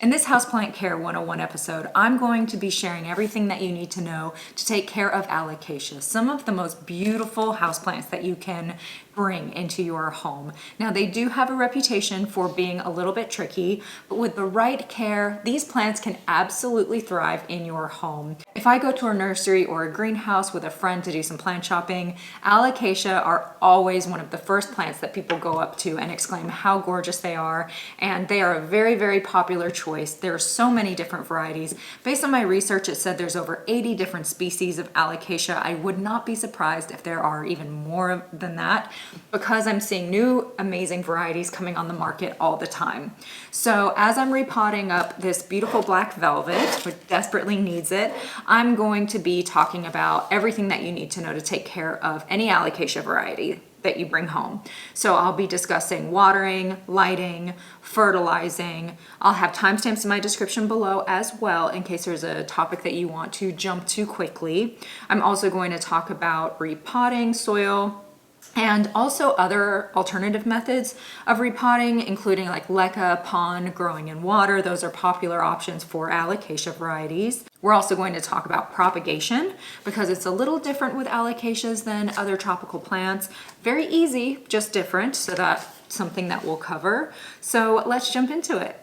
In this Houseplant Care 101 episode, I'm going to be sharing everything that you need to know to take care of Alocasia, some of the most beautiful houseplants that you can bring into your home. Now, they do have a reputation for being a little bit tricky, but with the right care, these plants can absolutely thrive in your home. If I go to a nursery or a greenhouse with a friend to do some plant shopping, Alocasia are always one of the first plants that people go up to and exclaim how gorgeous they are, and they are a very, very popular choice. There are so many different varieties. Based on my research, it said there's over 80 different species of Alocasia. I would not be surprised if there are even more than that, because I'm seeing new amazing varieties coming on the market all the time. So as I'm repotting up this beautiful black velvet, which desperately needs it, I'm going to be talking about everything that you need to know to take care of any Alocasia variety that you bring home. So I'll be discussing watering, lighting, fertilizing. I'll have timestamps in my description below as well in case there's a topic that you want to jump to quickly. I'm also going to talk about repotting soil, and also other alternative methods of repotting, including like LECA, pond, growing in water. Those are popular options for Alocasia varieties. We're also going to talk about propagation because it's a little different with Alocasias than other tropical plants. Very easy, just different, so that's something that we'll cover. So let's jump into it.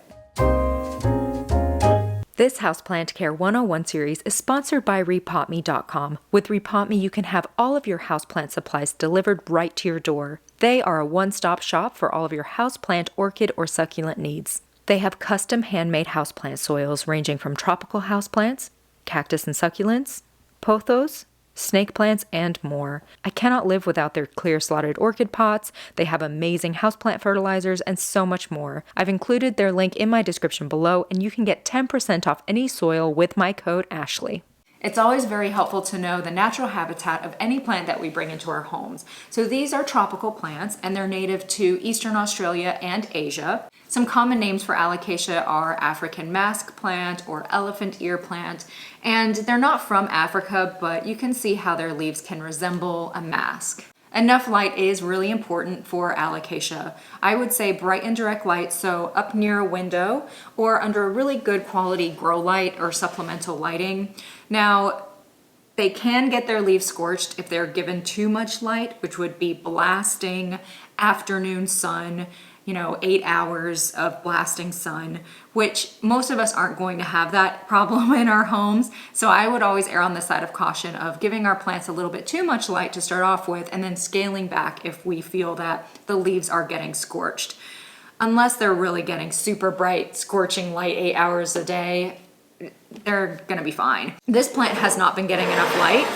This Houseplant Care 101 series is sponsored by RepotMe.com. With RepotMe, you can have all of your houseplant supplies delivered right to your door. They are a one-stop shop for all of your houseplant, orchid, or succulent needs. They have custom handmade houseplant soils ranging from tropical houseplants, cactus and succulents, pothos, snake plants, and more. I cannot live without their clear slotted orchid pots. They have amazing houseplant fertilizers and so much more. I've included their link in my description below, and you can get 10% off any soil with my code Ashley. It's always very helpful to know the natural habitat of any plant that we bring into our homes. So these are tropical plants and they're native to Eastern Australia and Asia. Some common names for Alocasia are African mask plant or elephant ear plant, and they're not from Africa, but you can see how their leaves can resemble a mask. Enough light is really important for Alocasia. I would say bright and direct light, so up near a window or under a really good quality grow light or supplemental lighting. Now, they can get their leaves scorched if they're given too much light, which would be blasting afternoon sun, 8 hours of blasting sun, which most of us aren't going to have that problem in our homes. So I would always err on the side of caution of giving our plants a little bit too much light to start off with and then scaling back if we feel that the leaves are getting scorched. Unless they're really getting super bright, scorching light 8 hours a day, they're gonna be fine. This plant has not been getting enough light.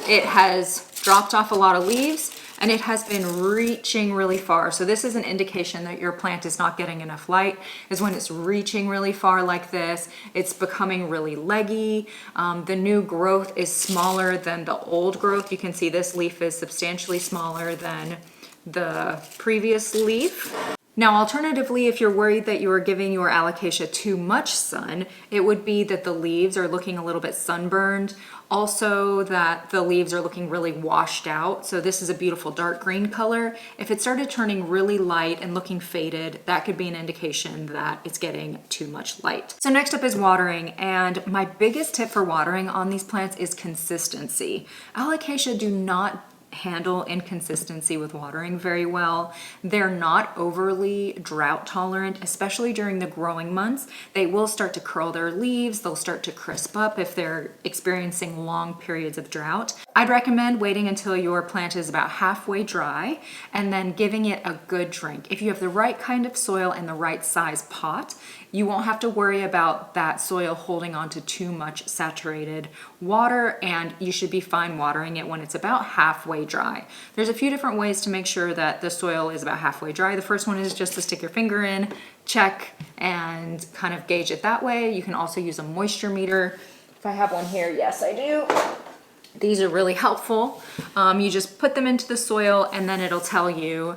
It has dropped off a lot of leaves and it has been reaching really far. So this is an indication that your plant is not getting enough light, is when it's reaching really far like this. It's becoming really leggy. The new growth is smaller than the old growth. You can see this leaf is substantially smaller than the previous leaf. Now, alternatively, if you're worried that you are giving your Alocasia too much sun, it would be that the leaves are looking a little bit sunburned. Also, that the leaves are looking really washed out. So this is a beautiful dark green color. If it started turning really light and looking faded, that could be an indication that it's getting too much light. So next up is watering. And my biggest tip for watering on these plants is consistency. Alocasia do not handle inconsistency with watering very well. They're not overly drought tolerant, especially during the growing months. They will start to curl their leaves, they'll start to crisp up if they're experiencing long periods of drought. I'd recommend waiting until your plant is about halfway dry and then giving it a good drink. If you have the right kind of soil and the right size pot, you won't have to worry about that soil holding on to too much saturated water, and you should be fine watering it when it's about halfway dry. There's a few different ways to make sure that the soil is about halfway dry. The first one is just to stick your finger in, check, and kind of gauge it that way. You can also use a moisture meter. If I have one here, yes I do. These are really helpful. You just put them into the soil and then it'll tell you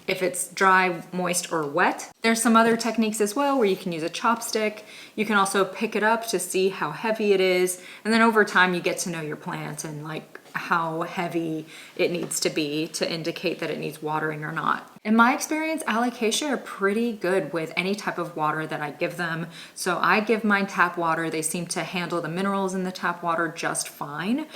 if it's dry, moist, or wet. There's some other techniques as well where you can use a chopstick. You can also pick it up to see how heavy it is. And then over time you get to know your plant and like how heavy it needs to be to indicate that it needs watering or not. In my experience, Alocasia are pretty good with any type of water that I give them. So I give mine tap water. They seem to handle the minerals in the tap water just fine.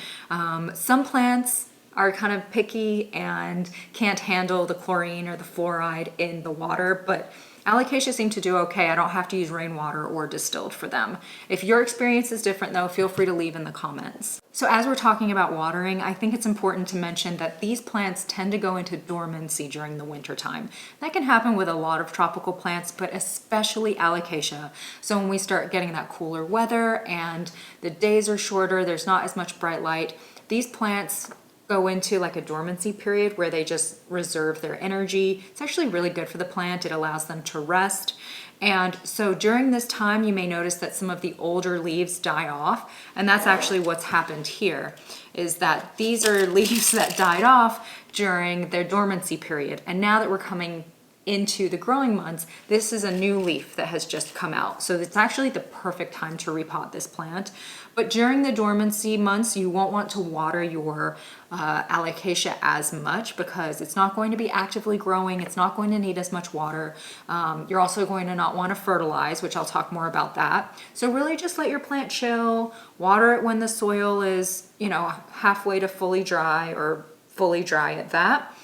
Some plants are kind of picky and can't handle the chlorine or the fluoride in the water, but Alocasia seem to do okay. I don't have to use rainwater or distilled for them. If your experience is different though, feel free to leave in the comments. So as we're talking about watering, I think it's important to mention that these plants tend to go into dormancy during the winter time. That can happen with a lot of tropical plants, but especially Alocasia. So when we start getting that cooler weather and the days are shorter, there's not as much bright light, these plants go into like a dormancy period where they just reserve their energy. It's actually really good for the plant. It allows them to rest. And so during this time, you may notice that some of the older leaves die off. And that's actually what's happened here, is that these are leaves that died off during their dormancy period. And now that we're coming into the growing months, this is a new leaf that has just come out. So it's actually the perfect time to repot this plant. But during the dormancy months, you won't want to water your Alocasia as much because it's not going to be actively growing. It's not going to need as much water. You're also going to not want to fertilize, which I'll talk more about that. So really just let your plant chill, water it when the soil is, you know, halfway to fully dry or fully dry at that.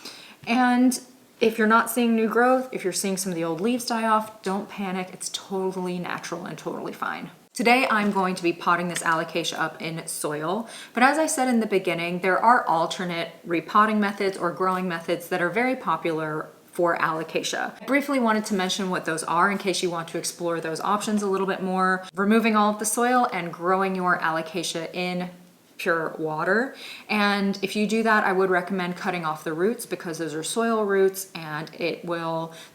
And if you're not seeing new growth, if you're seeing some of the old leaves die off, don't panic. It's totally natural and totally fine. Today, I'm going to be potting this Alocasia up in soil, but as I said in the beginning, there are alternate repotting methods or growing methods that are very popular for Alocasia. I briefly wanted to mention what those are in case you want to explore those options a little bit more. Removing all of the soil and growing your Alocasia in pure water. And if you do that, I would recommend cutting off the roots because those are soil roots and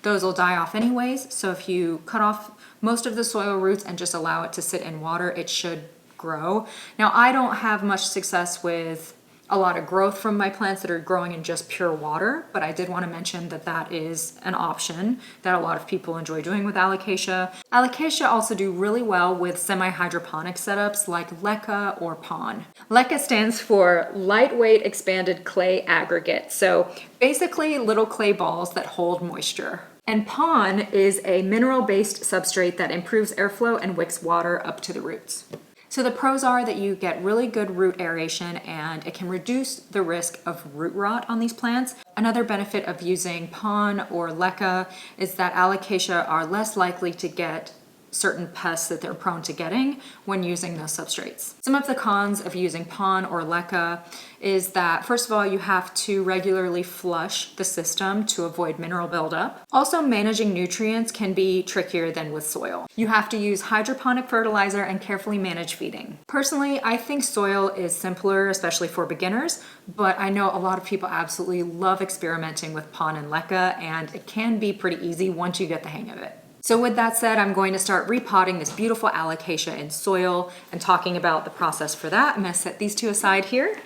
those will die off anyways. So if you cut off most of the soil roots and just allow it to sit in water, it should grow. Now, I don't have much success with a lot of growth from my plants that are growing in just pure water, but I did want to mention that that is an option that a lot of people enjoy doing with Alocasia. Alocasia also do really well with semi-hydroponic setups like LECA or PON. LECA stands for Lightweight Expanded Clay Aggregate. So basically little clay balls that hold moisture. And PON is a mineral-based substrate that improves airflow and wicks water up to the roots. So the pros are that you get really good root aeration and it can reduce the risk of root rot on these plants. Another benefit of using PON or LECA is that Alocasia are less likely to get certain pests that they're prone to getting when using those substrates. Some of the cons of using PON or LECA is that, first of all, you have to regularly flush the system to avoid mineral buildup. Also, managing nutrients can be trickier than with soil. You have to use hydroponic fertilizer and carefully manage feeding. Personally, I think soil is simpler, especially for beginners, but I know a lot of people absolutely love experimenting with PON and LECA, and it can be pretty easy once you get the hang of it. So with that said, I'm going to start repotting this beautiful Alocasia in soil and talking about the process for that. I'm going to set these two aside here.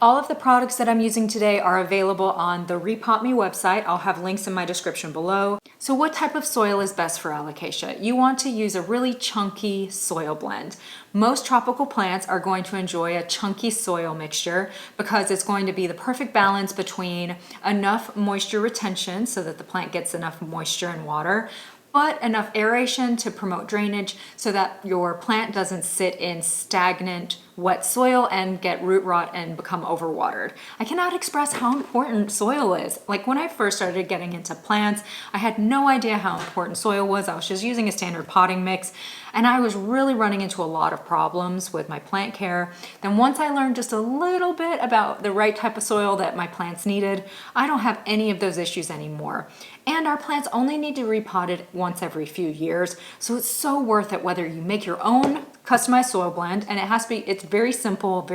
All of the products that I'm using today are available on the Repot Me website. I'll have links in my description below. So what type of soil is best for Alocasia? You want to use a really chunky soil blend. Most tropical plants are going to enjoy a chunky soil mixture because it's going to be the perfect balance between enough moisture retention so that the plant gets enough moisture and water, but enough aeration to promote drainage so that your plant doesn't sit in stagnant wet soil and get root rot and become overwatered. I cannot express how important soil is. Like when I first started getting into plants, I had no idea how important soil was. I was just using a standard potting mix and I was really running into a lot of problems with my plant care. Then once I learned just a little bit about the right type of soil that my plants needed, I don't have any of those issues anymore. And our plants only need to be repotted once every few years. So it's so worth it whether you make your own customized soil blend, and it's very simple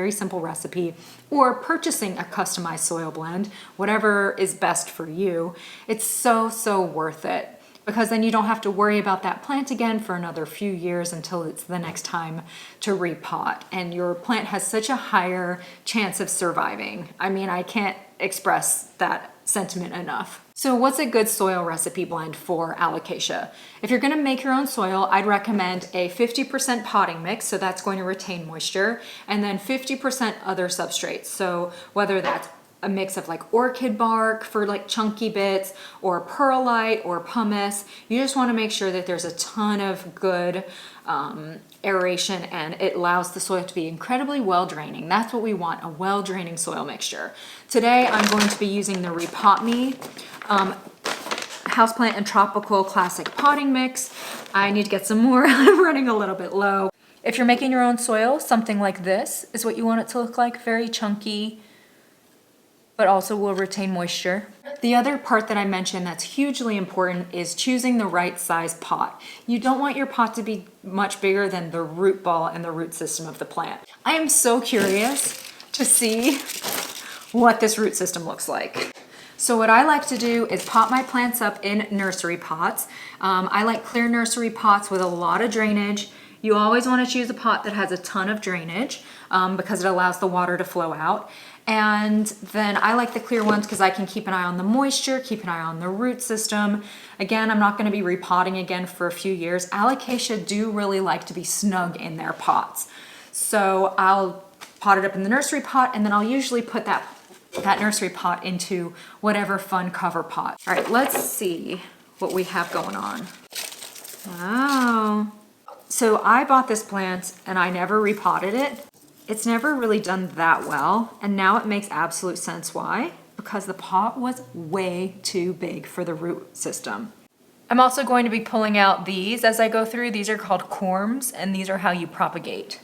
recipe, or purchasing a customized soil blend, whatever is best for you. It's so worth it because then you don't have to worry about that plant again for another few years until it's the next time to repot. And your plant has such a higher chance of surviving. I mean, I can't express that sentiment enough. So what's a good soil recipe blend for alocasia? If you're gonna make your own soil, I'd recommend a 50% potting mix, so that's going to retain moisture, and then 50% other substrates. So whether that's a mix of like orchid bark for like chunky bits, or perlite or pumice, you just wanna make sure that there's a ton of good aeration, and it allows the soil to be incredibly well draining. That's what we want, a well draining soil mixture. Today I'm going to be using the Repot Houseplant and Tropical Classic Potting Mix. I need to get some more. I'm running a little bit low. If you're making your own soil, something like this is what you want it to look like. Very chunky, but also will retain moisture. The other part that I mentioned that's hugely important is choosing the right size pot. You don't want your pot to be much bigger than the root ball and the root system of the plant. I am so curious to see what this root system looks like. So what I like to do is pot my plants up in nursery pots. I like clear nursery pots with a lot of drainage. You always want to choose a pot that has a ton of drainage because it allows the water to flow out. And then I like the clear ones because I can keep an eye on the moisture, keep an eye on the root system. Again, I'm not going to be repotting again for a few years. Alocasia do really like to be snug in their pots. So I'll pot it up in the nursery pot, and then I'll usually put that nursery pot into whatever fun cover pot. All right, let's see what we have going on. Wow. So I bought this plant and I never repotted it. It's never really done that well, and now it makes absolute sense why. Because the pot was way too big for the root system. I'm also going to be pulling out these as I go through. These are called corms, and these are how you propagate.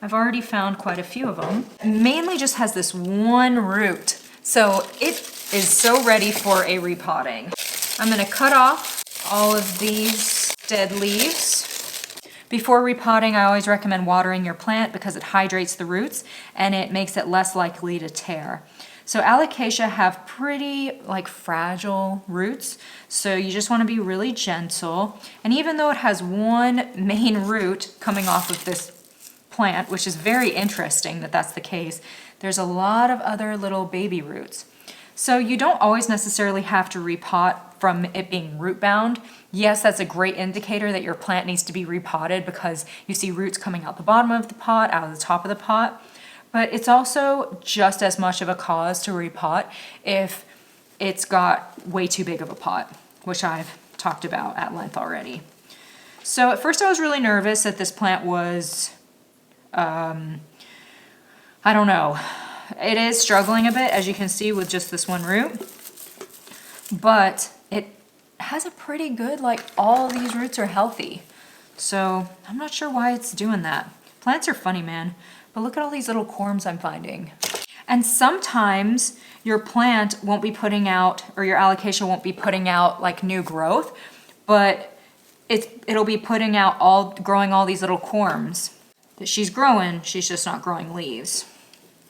I've already found quite a few of them. It mainly just has this one root, so it is so ready for a repotting. I'm gonna cut off all of these dead leaves. Before repotting, I always recommend watering your plant because it hydrates the roots and it makes it less likely to tear. So alocasia have pretty like fragile roots, so you just want to be really gentle. And even though it has one main root coming off of this plant, which is very interesting that that's the case, there's a lot of other little baby roots. So you don't always necessarily have to repot from it being root bound. Yes, that's a great indicator that your plant needs to be repotted because you see roots coming out the bottom of the pot, out of the top of the pot. But it's also just as much of a cause to repot if it's got way too big of a pot, which I've talked about at length already. So at first I was really nervous that this plant was, I don't know. It is struggling a bit, as you can see, with just this one root. But it has a pretty good, like all these roots are healthy. So I'm not sure why it's doing that. Plants are funny, man. But look at all these little corms I'm finding. And sometimes your plant won't be putting out, or your alocasia won't be putting out like new growth, but it'll be putting out growing all these little corms. That she's growing, she's just not growing leaves.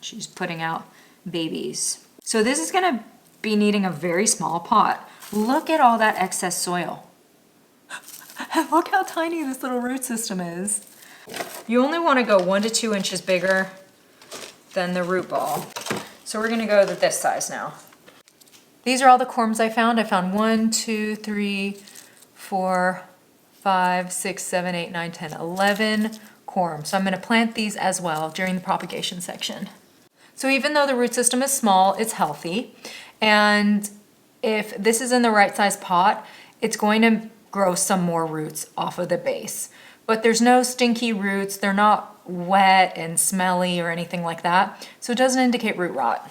She's putting out babies. So this is gonna be needing a very small pot. Look at all that excess soil. Look how tiny this little root system is. You only wanna go 1 to 2 inches bigger than the root ball. So we're gonna go to this size now. These are all the corms I found. I found 1, 2, 3, 4, 5, 6, 7, 8, 9, 10, 11 corms. So I'm gonna plant these as well during the propagation section. So even though the root system is small, it's healthy. And if this is in the right size pot, it's going to grow some more roots off of the base. But there's no stinky roots. They're not wet and smelly or anything like that. So it doesn't indicate root rot.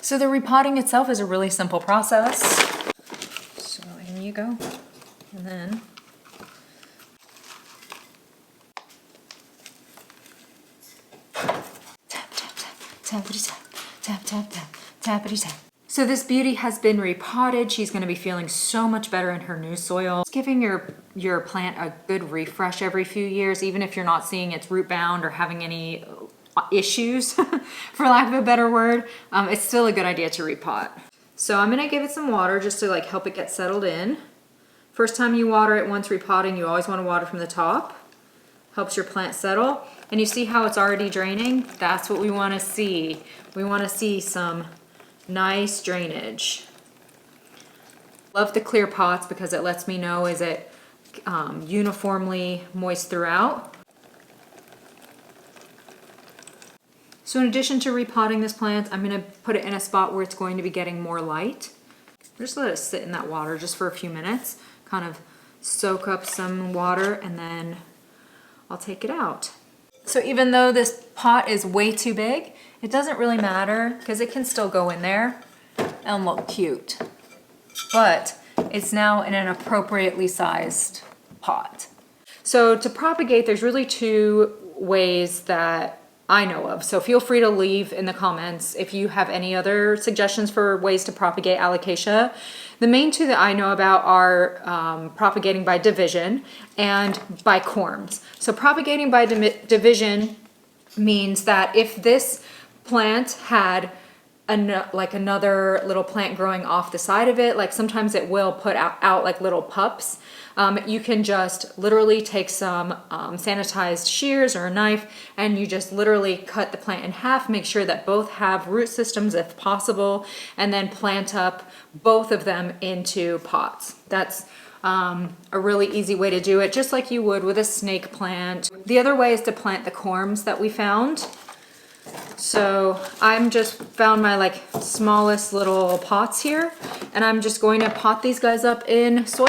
So the repotting itself is a really simple process. So in you go. And then tappity tap, tap, tap, tap, tappity tap. So this beauty has been repotted. She's gonna be feeling so much better in her new soil. It's giving your plant a good refresh every few years, even if you're not seeing it's root bound or having any issues, for lack of a better word, it's still a good idea to repot. So I'm gonna give it some water just to like help it get settled in. First time you water it once repotting, you always wanna water from the top. Helps your plant settle. And you see how it's already draining? That's what we wanna see. We wanna see some nice drainage. Love the clear pots because it lets me know is it uniformly moist throughout. So in addition to repotting this plant, I'm gonna put it in a spot where it's going to be getting more light. Just let it sit in that water just for a few minutes, kind of soak up some water, and then I'll take it out. So even though this pot is way too big, it doesn't really matter because it can still go in there and look cute. But it's now in an appropriately sized pot. So to propagate, there's really two ways that I know of. So feel free to leave in the comments if you have any other suggestions for ways to propagate Alocasia. The main two that I know about are propagating by division and by corms. So propagating by division means that if this plant had like another little plant growing off the side of it, like sometimes it will put out like little pups. You can just literally take some sanitized shears or a knife and you just literally cut the plant in half, make sure that both have root systems if possible, and then plant up both of them into pots. That's a really easy way to do it, just like you would with a snake plant. The other way is to plant the corms that we found. So I'm just found my like smallest little pots here, and I'm just going to pot these guys up in soil.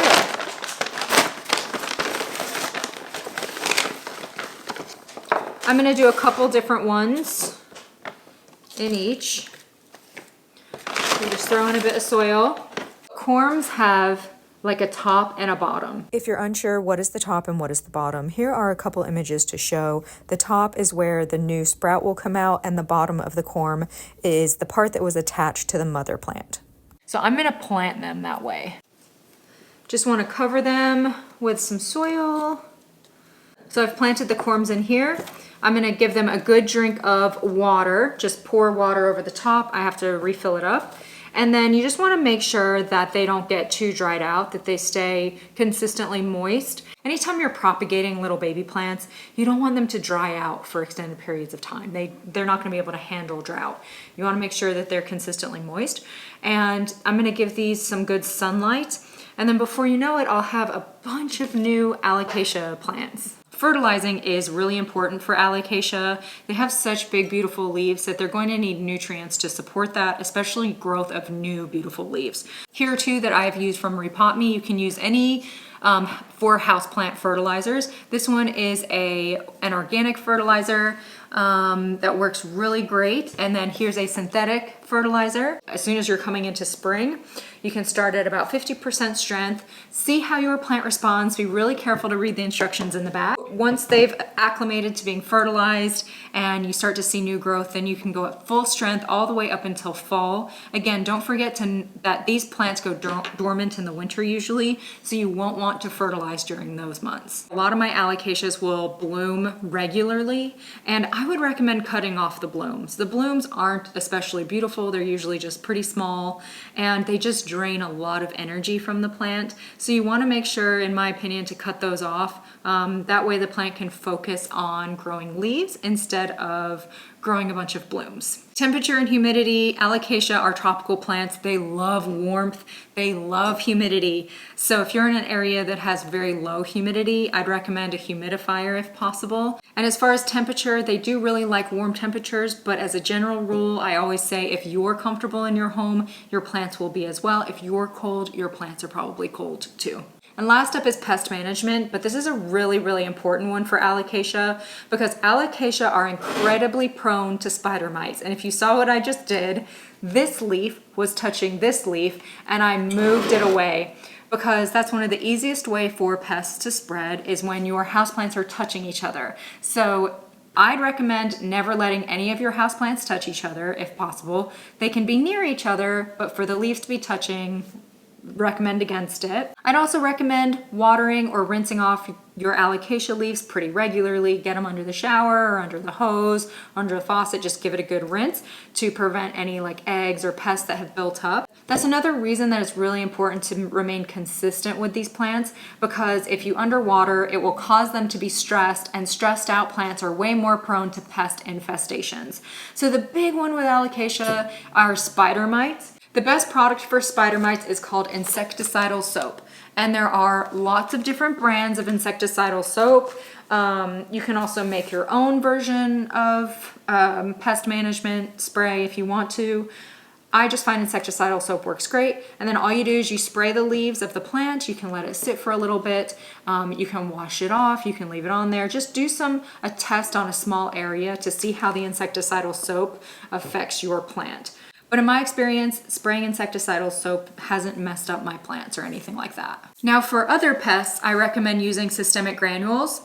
I'm gonna do a couple different ones in each. So just throw in a bit of soil. Corms have like a top and a bottom. If you're unsure what is the top and what is the bottom, here are a couple images to show. The top is where the new sprout will come out, and the bottom of the corm is the part that was attached to the mother plant. So I'm gonna plant them that way. Just wanna cover them with some soil. So I've planted the corms in here. I'm gonna give them a good drink of water. Just pour water over the top. I have to refill it up. And then you just wanna make sure that they don't get too dried out, that they stay consistently moist. Anytime you're propagating little baby plants, you don't want them to dry out for extended periods of time. They're not gonna be able to handle drought. You wanna make sure that they're consistently moist. And I'm gonna give these some good sunlight. And then before you know it, I'll have a bunch of new Alocasia plants. Fertilizing is really important for Alocasia. They have such big, beautiful leaves that they're going to need nutrients to support that, especially growth of new, beautiful leaves. Here are two that I've used from Repot Me. You can use any for houseplant fertilizers. This one is an organic fertilizer that works really great. And then here's a synthetic fertilizer. As soon as you're coming into spring, you can start at about 50% strength. See how your plant responds. Be really careful to read the instructions in the back. Once they've acclimated to being fertilized and you start to see new growth, then you can go at full strength all the way up until fall. Again, don't forget that these plants go dormant in the winter usually, so you won't want to fertilize during those months. A lot of my Alocasias will bloom regularly, and I would recommend cutting off the blooms. The blooms aren't especially beautiful. They're usually just pretty small, and they just drain a lot of energy from the plant. So you want to make sure, in my opinion, to cut those off. That way the plant can focus on growing leaves instead of growing a bunch of blooms. Temperature and humidity. Alocasia are tropical plants. They love warmth. They love humidity. So if you're in an area that has very low humidity, I'd recommend a humidifier if possible. And as far as temperature, they do really like warm temperatures, but as a general rule, I always say if you're comfortable in your home, your plants will be as well. If you're cold, your plants are probably cold too. And last up is pest management, but this is a really, really important one for Alocasia because Alocasia are incredibly prone to spider mites. And if you saw what I just did, this leaf was touching this leaf and I moved it away because that's one of the easiest way for pests to spread is when your houseplants are touching each other. So I'd recommend never letting any of your houseplants touch each other if possible. They can be near each other, but for the leaves to be touching, recommend against it. I'd also recommend watering or rinsing off your Alocasia leaves pretty regularly. Get them under the shower or under the hose, under the faucet. Just give it a good rinse to prevent any like eggs or pests that have built up. That's another reason that it's really important to remain consistent with these plants because if you underwater, it will cause them to be stressed, and stressed out plants are way more prone to pest infestations. So the big one with Alocasia are spider mites. The best product for spider mites is called insecticidal soap. And there are lots of different brands of insecticidal soap. You can also make your own version of pest management spray if you want to. I just find insecticidal soap works great. And then all you do is you spray the leaves of the plant. You can let it sit for a little bit. You can wash it off. You can leave it on there. Just do a test on a small area to see how the insecticidal soap affects your plant. But in my experience, spraying insecticidal soap hasn't messed up my plants or anything like that. Now for other pests, I recommend using systemic granules.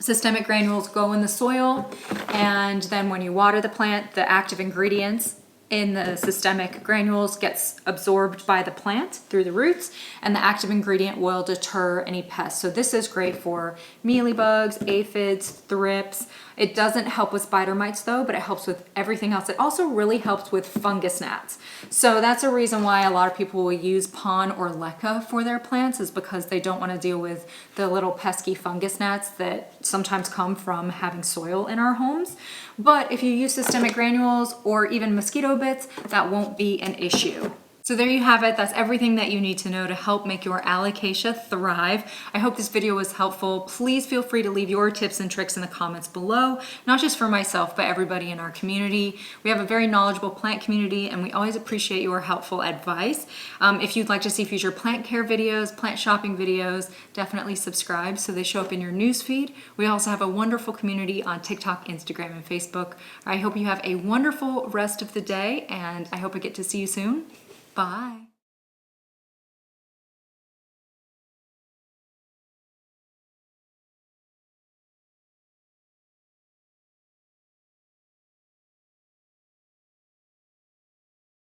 Systemic granules go in the soil, and then when you water the plant, the active ingredients in the systemic granules gets absorbed by the plant through the roots, and the active ingredient will deter any pests. So this is great for mealybugs, aphids, thrips. It doesn't help with spider mites though, but it helps with everything else. It also really helps with fungus gnats. So that's a reason why a lot of people will use pon or LECA for their plants, is because they don't want to deal with the little pesky fungus gnats that sometimes come from having soil in our homes. But if you use systemic granules or even mosquito bits, that won't be an issue. So there you have it. That's everything that you need to know to help make your alocasia thrive. I hope this video was helpful. Please feel free to leave your tips and tricks in the comments below, not just for myself, but everybody in our community. We have a very knowledgeable plant community, and we always appreciate your helpful advice. If you'd like to see future plant care videos, plant shopping videos, definitely subscribe so they show up in your newsfeed. We also have a wonderful community on TikTok, Instagram, and Facebook. I hope you have a wonderful rest of the day, and I hope I get to see you soon. Bye.